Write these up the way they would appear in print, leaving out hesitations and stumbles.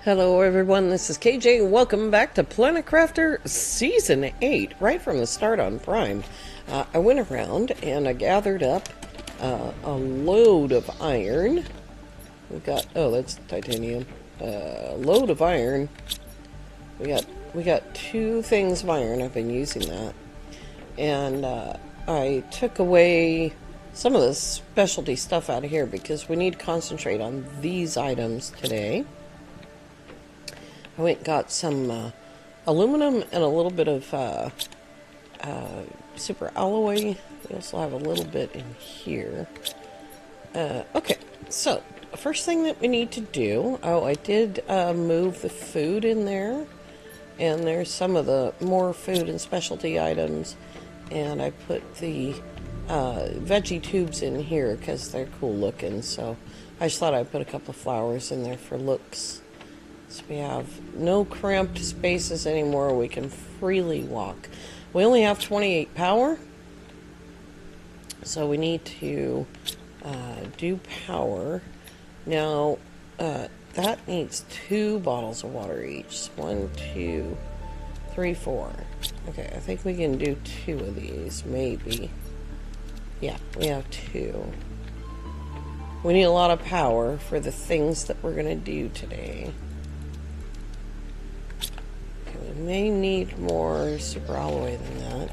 Hello everyone, this is KJ and welcome back to Planet Crafter Season 8, right from the start on Prime. I went around and I gathered up a load of iron. We got, oh that's titanium, load of iron. We got two things of iron, I've been using that. And I took away some of the specialty stuff out of here because we need to concentrate on these items today. I went and got some aluminum and a little bit of super alloy. We also have a little bit in here. Okay, so the first thing that we need to do... Oh, I did move the food in there. And there's some of the more food and specialty items. And I put the veggie tubes in here because they're cool looking. So I just thought I'd put a couple of flowers in there for looks. So we have no cramped spaces anymore. We can freely walk. We only have 28 power. So we need to do power. Now, that needs 2 bottles of water each. 1, 2, 3, 4. Okay, I think we can do 2 of these, maybe. Yeah, we have 2. We need a lot of power for the things that we're going to do today. We may need more super alloy than that.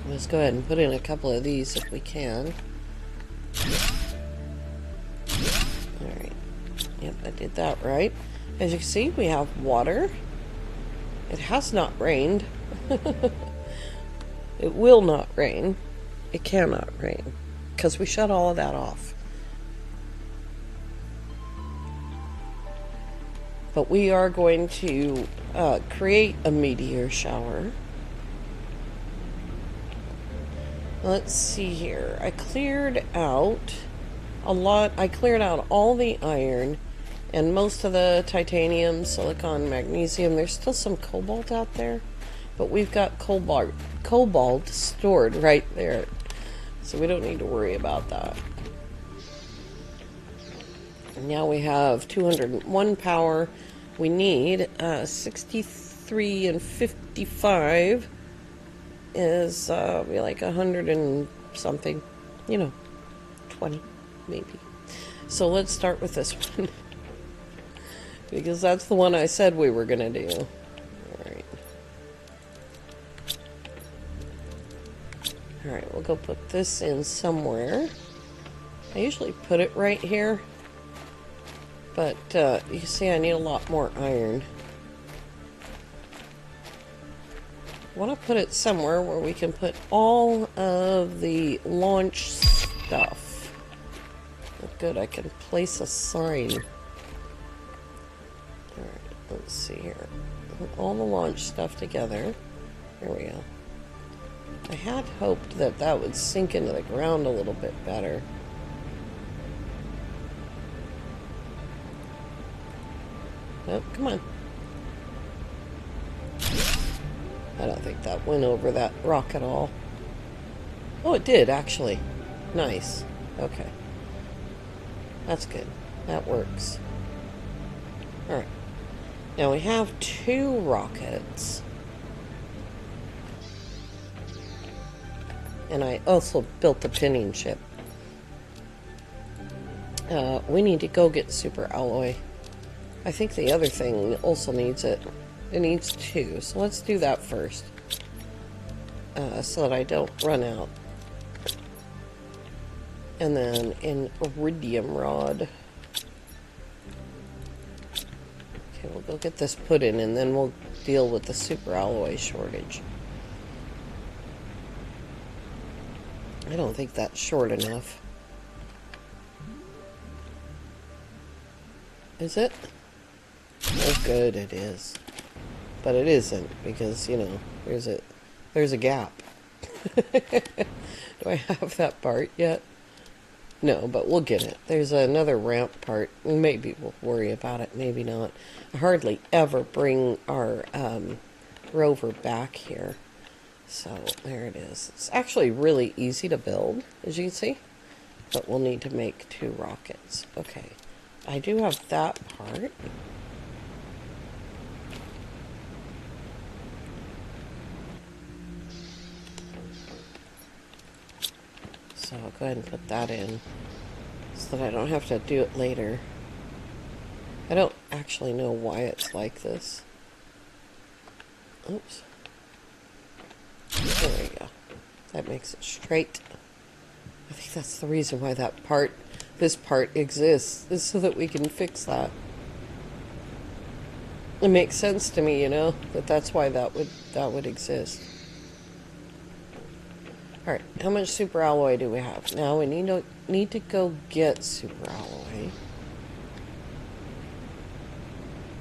Let's go ahead and put in a couple of these if we can. Alright. Yep, I did that right. As you can see, we have water. It has not rained. It will not rain. It cannot rain. Because we shut all of that off. But we are going to create a meteor shower. Let's see here. I cleared out a lot. I cleared out all the iron and most of the titanium, silicon, magnesium. There's still some cobalt out there, but we've got cobalt stored right there. So we don't need to worry about that. And now we have 201 power. We need 63 and 55 is be like 100 and something, 20 maybe. So let's start with this one because that's the one I said we were gonna do. All right, we'll go put this in somewhere. I usually put it right here. But, you see, I need a lot more iron. I want to put it somewhere where we can put all of the launch stuff. Oh, good, I can place a sign. Alright, let's see here. Put all the launch stuff together. There we go. I had hoped that that would sink into the ground a little bit better. Oh, come on. I don't think that went over that rock at all. Oh, it did, actually. Nice. Okay. That's good. That works. Alright. Now we have 2 rockets. And I also built the pinning ship. We need to go get super alloy. I think the other thing also needs it. It needs 2, so let's do that first. So that I don't run out. And then an iridium rod. Okay, we'll go get this put in and then we'll deal with the super alloy shortage. I don't think that's short enough. Is it? Oh, good, it is. But it isn't, because, there's a gap. Do I have that part yet? No, but we'll get it. There's another ramp part. Maybe we'll worry about it, maybe not. I hardly ever bring our rover back here. So, there it is. It's actually really easy to build, as you can see. But we'll need to make 2 rockets. Okay. I do have that part. So I'll go ahead and put that in so that I don't have to do it later. I don't actually know why it's like this. Oops. There we go. That makes it straight. I think that's the reason why this part exists, is so that we can fix that. It makes sense to me, that's why that would exist. Alright, how much super alloy do we have? Now we need to go get super alloy.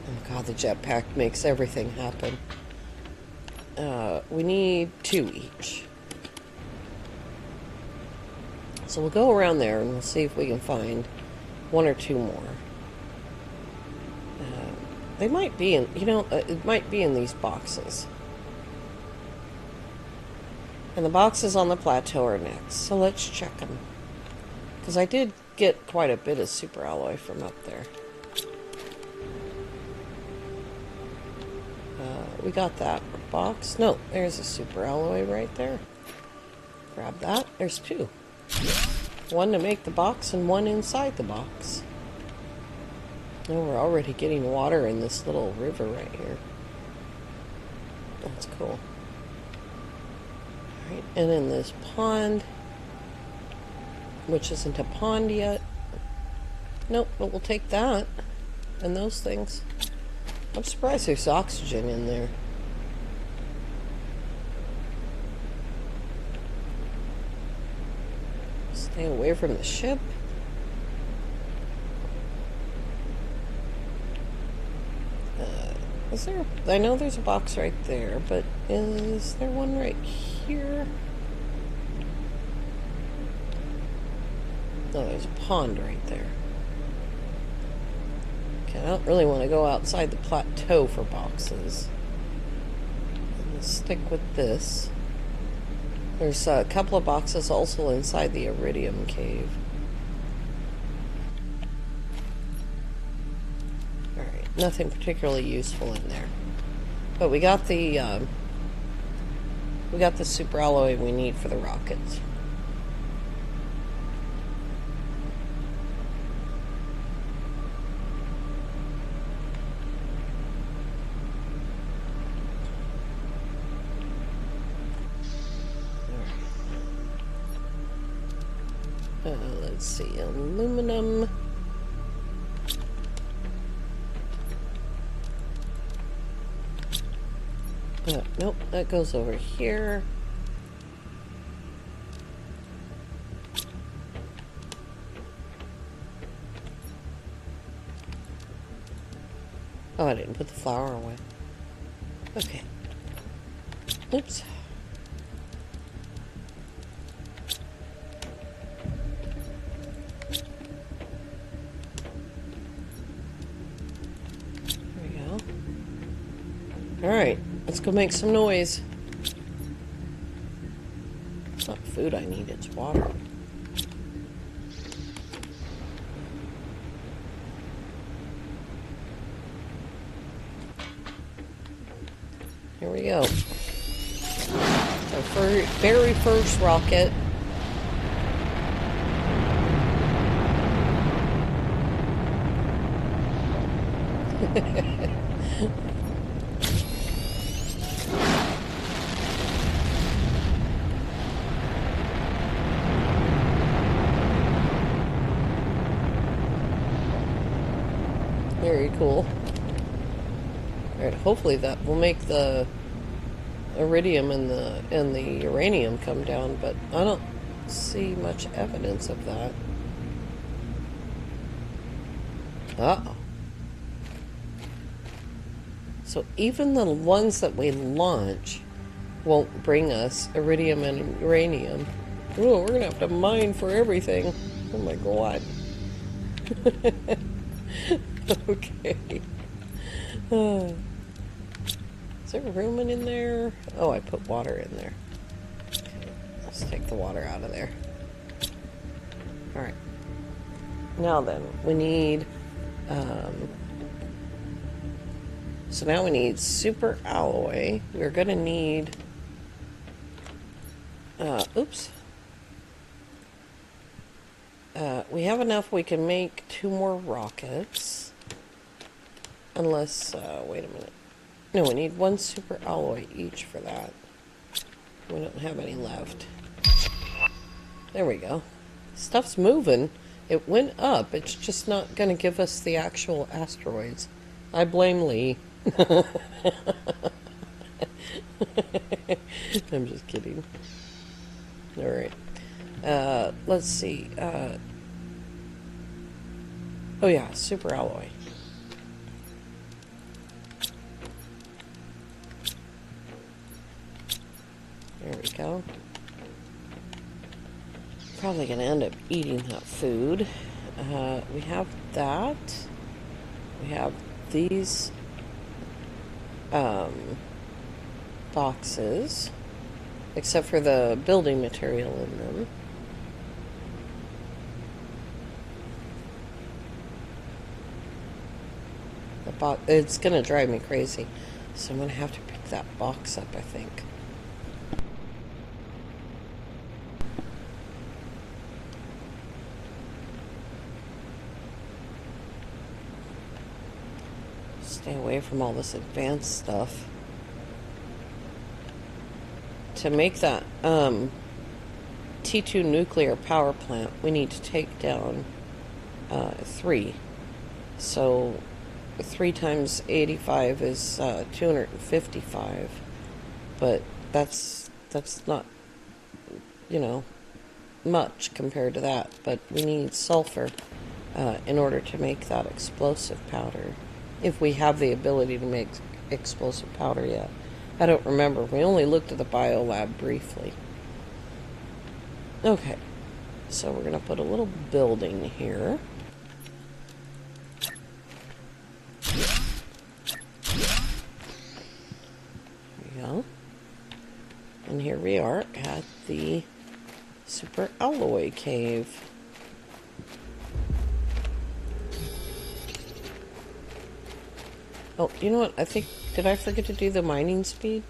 Oh god, the jetpack makes everything happen. We need 2 each. So we'll go around there and we'll see if we can find 1 or 2 more. They might be in, it might be in these boxes. And the boxes on the plateau are next, so let's check them. Because I did get quite a bit of super alloy from up there. We got that box. No, there's a super alloy right there. Grab that. There's 2. 1 to make the box and 1 inside the box. Oh, we're already getting water in this little river right here. That's cool. Alright, and in this pond, which isn't a pond yet. Nope, but we'll take that and those things. I'm surprised there's oxygen in there. Stay away from the ship. Is there... I know there's a box right there, but is there one right here? No, there's a pond right there. Okay, I don't really want to go outside the plateau for boxes. I'm going to stick with this. There's a couple of boxes also inside the Iridium cave. Alright, nothing particularly useful in there. But we got the super alloy we need for the rockets. Let's see, aluminum. Nope, that goes over here. Oh, I didn't put the flour away. Okay. Oops. Alright, let's go make some noise. It's not food I need, it's water. Here we go. Our very first rocket. Very cool. Alright, hopefully that will make the iridium and the uranium come down, but I don't see much evidence of that. Uh-oh. So even the ones that we launch won't bring us iridium and uranium. Oh, we're gonna have to mine for everything. Oh my god. Okay. Is there room in there? Oh, I put water in there. Okay, let's take the water out of there. Alright. Now then, we need So now we need super alloy. We're going to need... oops. We have enough. We can make 2 more rockets. Unless, wait a minute. No, we need 1 super alloy each for that. We don't have any left. There we go. Stuff's moving. It went up. It's just not going to give us the actual asteroids. I blame Lee. I'm just kidding. Alright. Let's see. Oh yeah, super alloy. There we go. Probably gonna end up eating that food. We have that. We have these boxes, except for the building material in them. It's gonna drive me crazy, so I'm gonna have to pick that box up, I think. Stay away from all this advanced stuff. To make that T2 nuclear power plant, we need to take down 3. So 3 times 85 is 255. But that's not, you know, much compared to that. But we need sulfur in order to make that explosive powder. If we have the ability to make explosive powder yet. I don't remember. We only looked at the biolab briefly. Okay. So we're going to put a little building here. There we go. And here we are at the super alloy cave. Oh, you know what? I think... Did I forget to do the mining speed?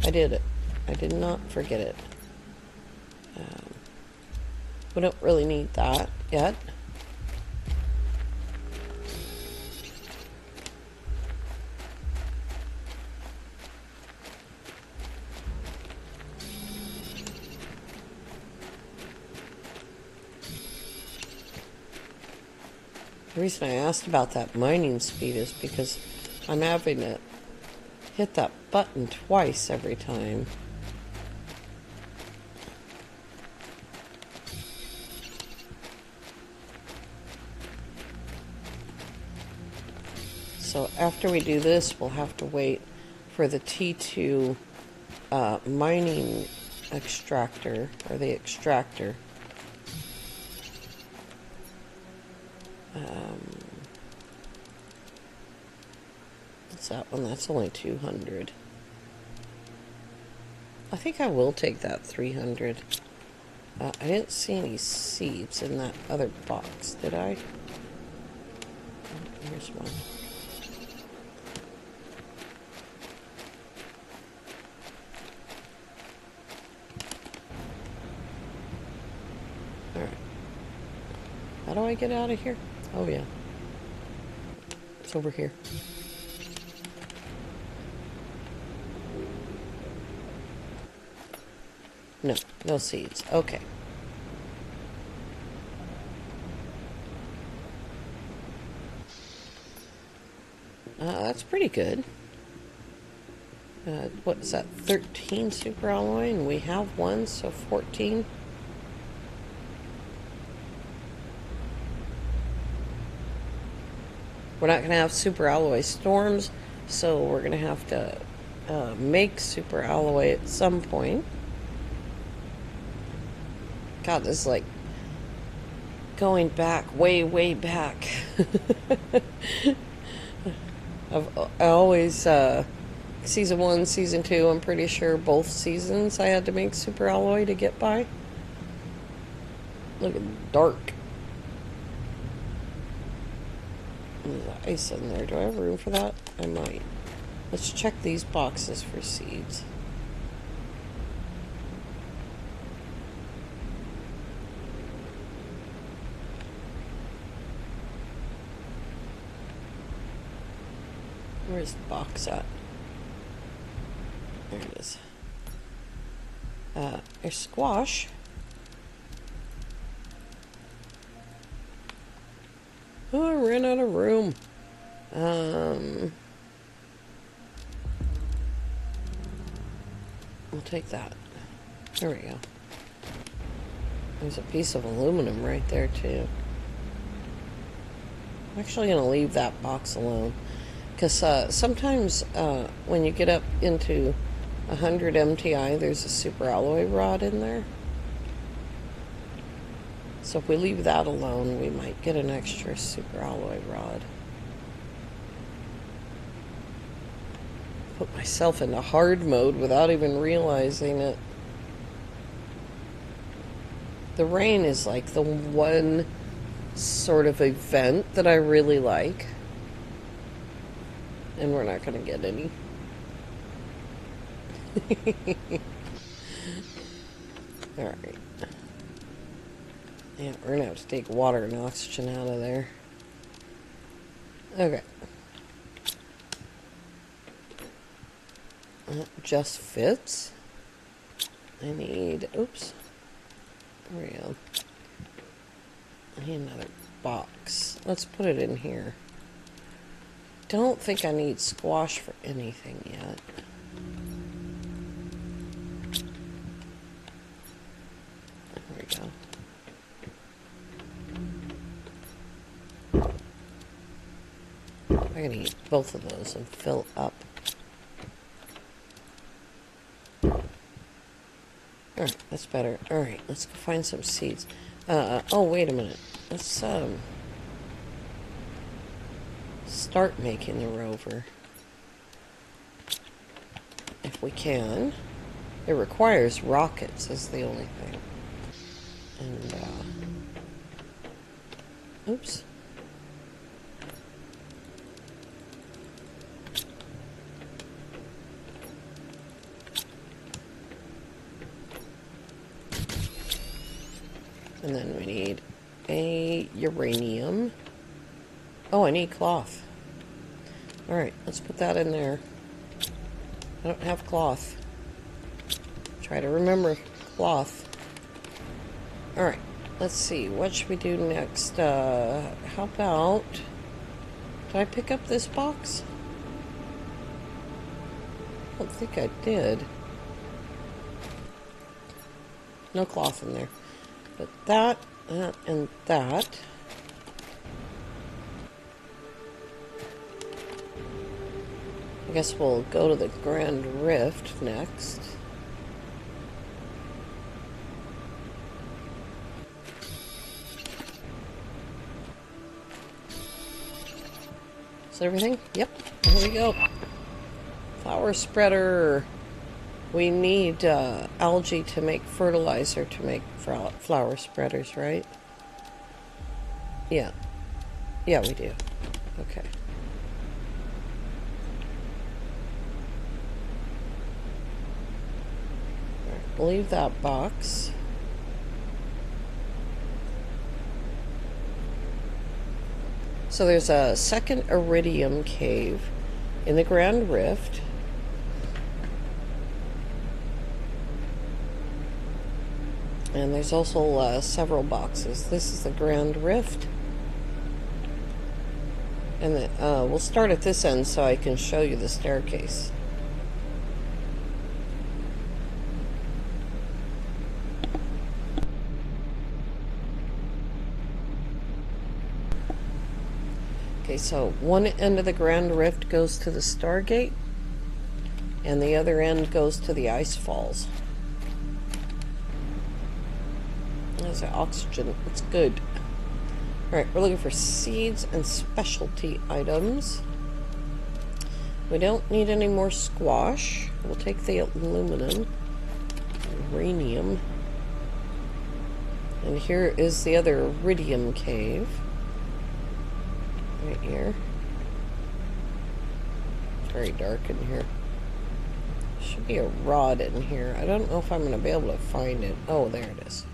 I did it. I did not forget it. We don't really need that yet. The reason I asked about that mining speed is because I'm having to hit that button twice every time. So after we do this, we'll have to wait for the T2 mining extractor, or the extractor. What's that one? That's only 200. I think I will take that 300. I didn't see any seeds in that other box, did I? Oh, here's one. Alright. How do I get out of here? Oh, yeah. It's over here. No, no seeds. Okay. That's pretty good. What is that? 13 super alloy, and we have 1, so 14. We're not going to have super alloy storms, so we're going to have to make super alloy at some point. God, this is like going back, way, way back. I always, season 1, season 2, I'm pretty sure both seasons I had to make super alloy to get by. Look at dark. There's ice in there. Do I have room for that? I might. Let's check these boxes for seeds. Where's the box at? There it is. There's squash. Oh, I ran out of room. We'll take that. There we go. There's a piece of aluminum right there, too. I'm actually going to leave that box alone. Because sometimes when you get up into 100 MTI, there's a super alloy rod in there. So if we leave that alone, we might get an extra super alloy rod. Put myself into hard mode without even realizing it. The rain is like the one sort of event that I really like. And we're not going to get any. Alright. Yeah, we're going to have to take water and oxygen out of there. Okay. That just fits. I need... Oops. There we go. I need another box. Let's put it in here. Don't think I need squash for anything yet. There we go. I'm gonna eat both of those and fill up. Alright, that's better. Alright, let's go find some seeds. Oh, wait a minute. Let's, start making the rover. If we can. It requires rockets, is the only thing. And, oops. And then we need a uranium. Oh, I need cloth. Alright, let's put that in there. I don't have cloth. Try to remember cloth. Alright, let's see. What should we do next? How about... Did I pick up this box? I don't think I did. No cloth in there. But that, and that. I guess we'll go to the Grand Rift next. Is that everything? Yep. Here we go. Flower spreader. We need algae to make fertilizer to make flower spreaders, right? Yeah. Yeah, we do. Okay. All right, leave that box. So there's a second iridium cave in the Grand Rift. And there's also several boxes. This is the Grand Rift. And we'll start at this end so I can show you the staircase. Okay, so one end of the Grand Rift goes to the Stargate, and the other end goes to the Ice Falls. There's the oxygen. It's good. Alright, we're looking for seeds and specialty items. We don't need any more squash. We'll take the aluminum. Uranium. And here is the other iridium cave. right here. It's very dark in here. Should be a rod in here. I don't know if I'm going to be able to find it. Oh, there it is.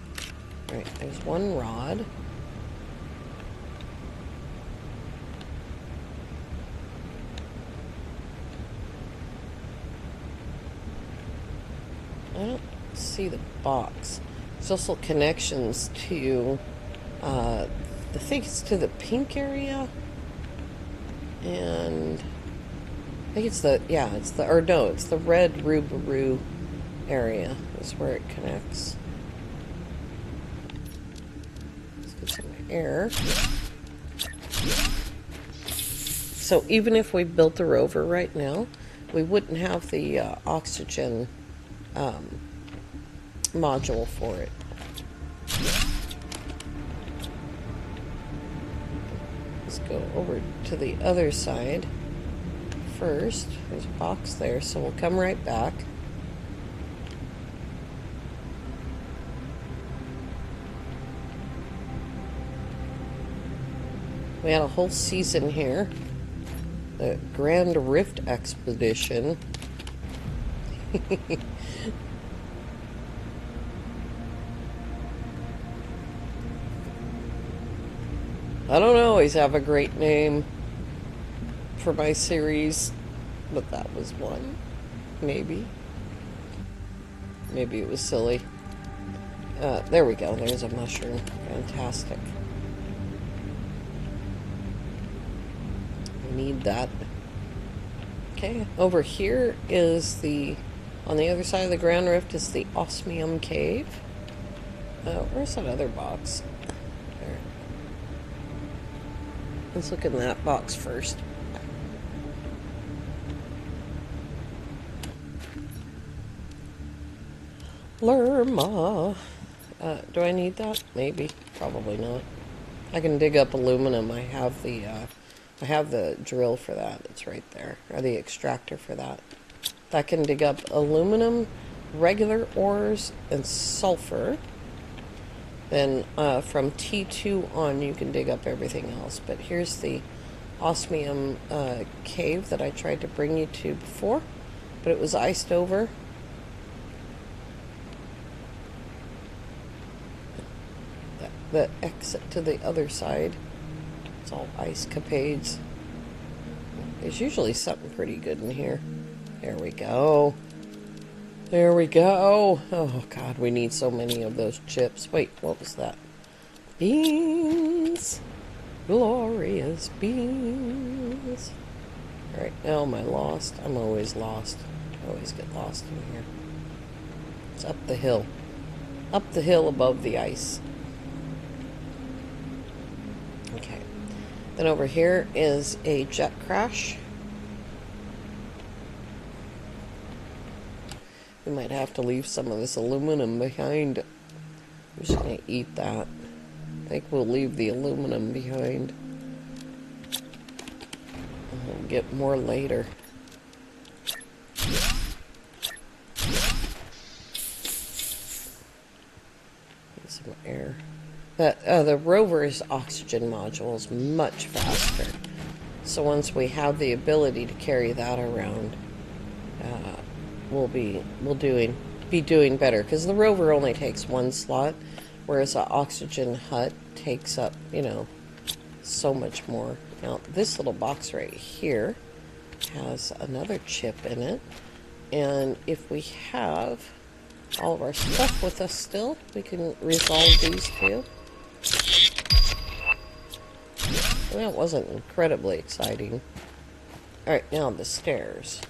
Right, there's one rod. I don't see the box. There's also connections to, I think it's to the pink area. And I think it's the, yeah, it's the, or no, it's the red Rubaroo area is where it connects. Let's get some air. So even if we built the rover right now, we wouldn't have the oxygen module for it. Let's go over to the other side first. There's a box there, so we'll come right back. We had a whole season here. The Grand Rift Expedition. I don't always have a great name for my series, but that was one. Maybe. Maybe it was silly. There we go. There's a mushroom. Fantastic. We need that. Okay, over here is the, on the other side of the Grand Rift is the Osmium Cave. Where's that other box? There. Let's look in that box first. Lerma. Do I need that? Maybe. Probably not. I can dig up aluminum. I have the drill for that. It's right there. Or the extractor for that. That can dig up aluminum, regular ores, and sulfur. Then from T2 on, you can dig up everything else. But here's the osmium cave that I tried to bring you to before, but it was iced over. The exit to the other side, it's all ice capades. There's usually something pretty good in here. There we go. There we go. Oh God, we need so many of those chips. Wait, what was that? Beans. Glorious beans. Alright, now am I lost? I'm always lost. I always get lost in here. It's up the hill. Up the hill above the ice. Okay. Then over here is a jet crash. We might have to leave some of this aluminum behind. I'm just going to eat that. I think we'll leave the aluminum behind. And we'll get more later. Get some air. The rover's oxygen module is much faster. So once we have the ability to carry that around, we'll be doing better, because the rover only takes one slot, whereas the oxygen hut takes up, you know, so much more. Now this little box right here has another chip in it, and if we have all of our stuff with us still, we can resolve these two. Well, that wasn't incredibly exciting. Alright, now the stairs.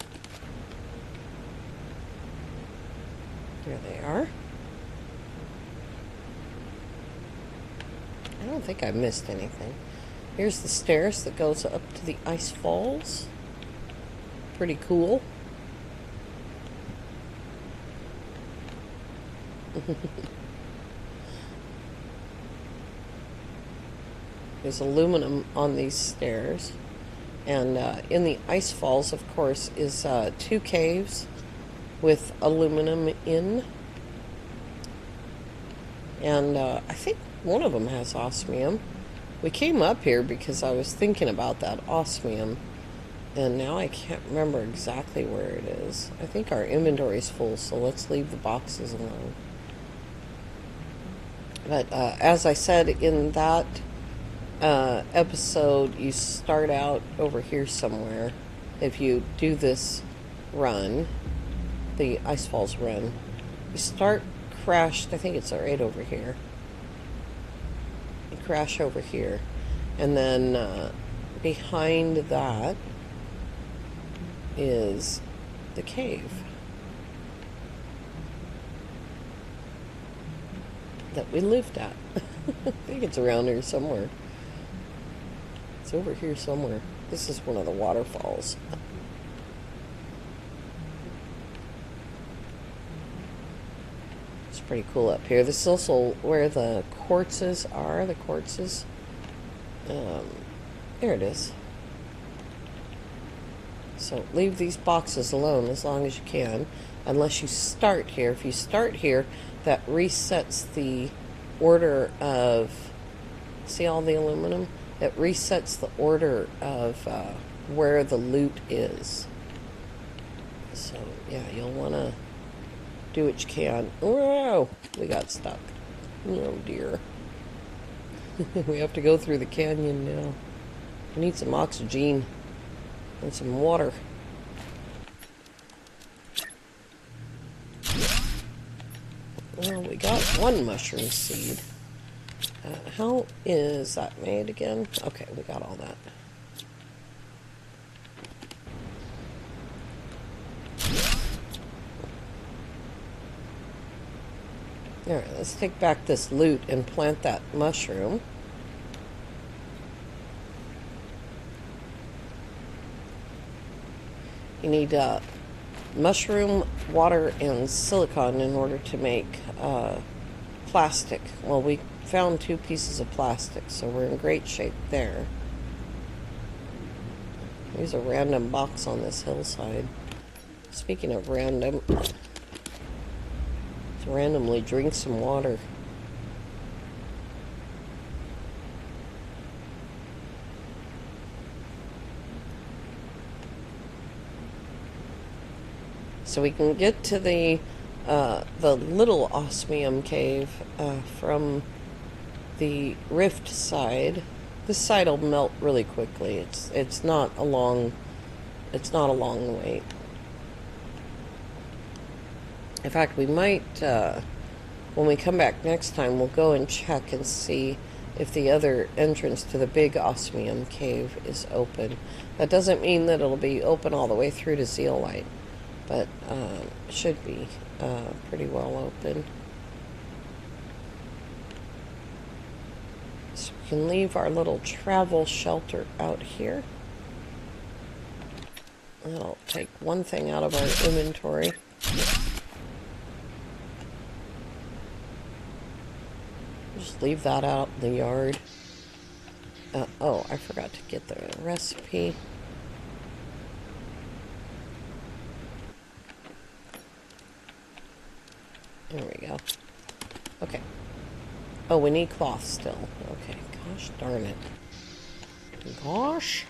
There they are. I don't think I missed anything. Here's the stairs that goes up to the ice falls. Pretty cool. There's aluminum on these stairs. And in the ice falls, of course, is 2 caves with aluminum in. And I think one of them has osmium. We came up here because I was thinking about that osmium, and now I can't remember exactly where it is. I think our inventory's full, so let's leave the boxes alone. But as I said in that episode, you start out over here somewhere. If you do this run, the Ice Falls run, you start crashed. I think it's right over here. You crash over here, and then behind that is the cave that we lived at. I think it's around here somewhere. It's over here somewhere. This is one of the waterfalls. It's pretty cool up here. This is also where the quartzes are. The quartzes. There it is. So leave these boxes alone as long as you can, unless you start here. If you start here, that resets the order of, see all the aluminum? It resets the order of where the loot is. So yeah, you'll want to do what you can. Whoa! We got stuck. Oh dear. We have to go through the canyon now. We need some oxygen and some water. Well, we got one mushroom seed. How is that made again? Okay, we got all that. Alright, let's take back this loot and plant that mushroom. You need mushroom, water, and silicon in order to make plastic. Well, we found 2 pieces of plastic, so we're in great shape there. There's a random box on this hillside. Speaking of random, let's randomly drink some water. So we can get to the little osmium cave from the rift side. This side will melt really quickly. It's not a long wait. In fact, we might when we come back next time, we'll go and check and see if the other entrance to the big osmium cave is open. That doesn't mean that it'll be open all the way through to Zeolite, but it should be pretty well open. So we can leave our little travel shelter out here. That'll take one thing out of our inventory. Just leave that out in the yard. Oh, I forgot to get the recipe. There we go. Okay. Oh, we need cloth still. Okay. Gosh darn it. Gosh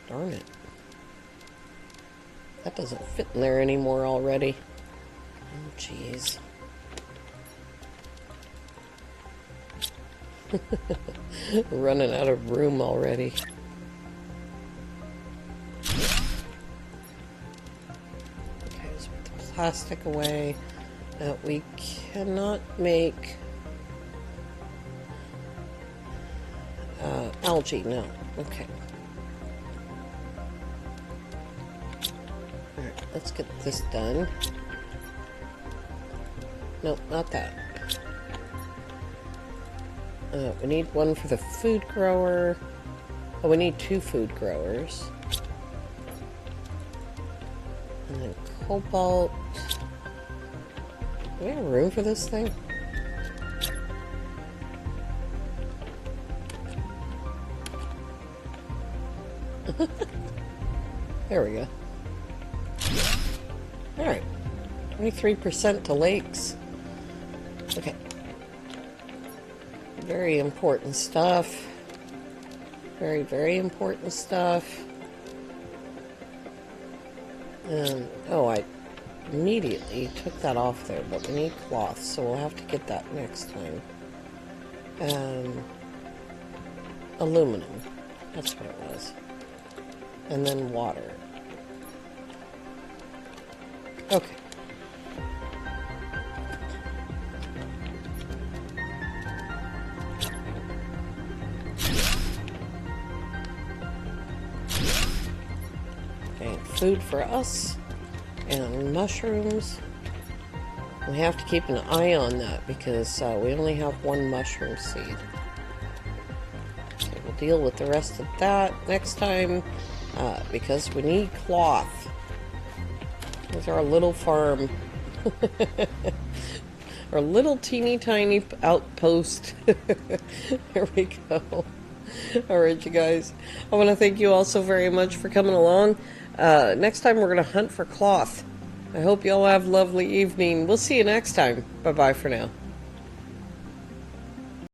darn it. That doesn't fit in there anymore already. Oh, jeez. Running out of room already. Okay, let's put the plastic away. We cannot make algae, no. Okay. Alright, let's get this done. Nope, not that. We need one for the food grower. Oh, we need 2 food growers. And then cobalt. Do we have room for this thing? There we go. Alright. 23% to lakes. Okay. Very important stuff. Very, very important stuff. And, oh, I immediately took that off there, but we need cloth, so we'll have to get that next time. Aluminum. That's what it was. And then water. Okay. Okay, food for us. And mushrooms. We have to keep an eye on that because we only have one mushroom seed. Okay, we'll deal with the rest of that next time because we need cloth. Here's our little farm. Our little teeny tiny outpost. There we go. Alright, you guys. I want to thank you all so very much for coming along. Next time we're going to hunt for cloth. I hope you all have a lovely evening. We'll see you next time. Bye-bye for now.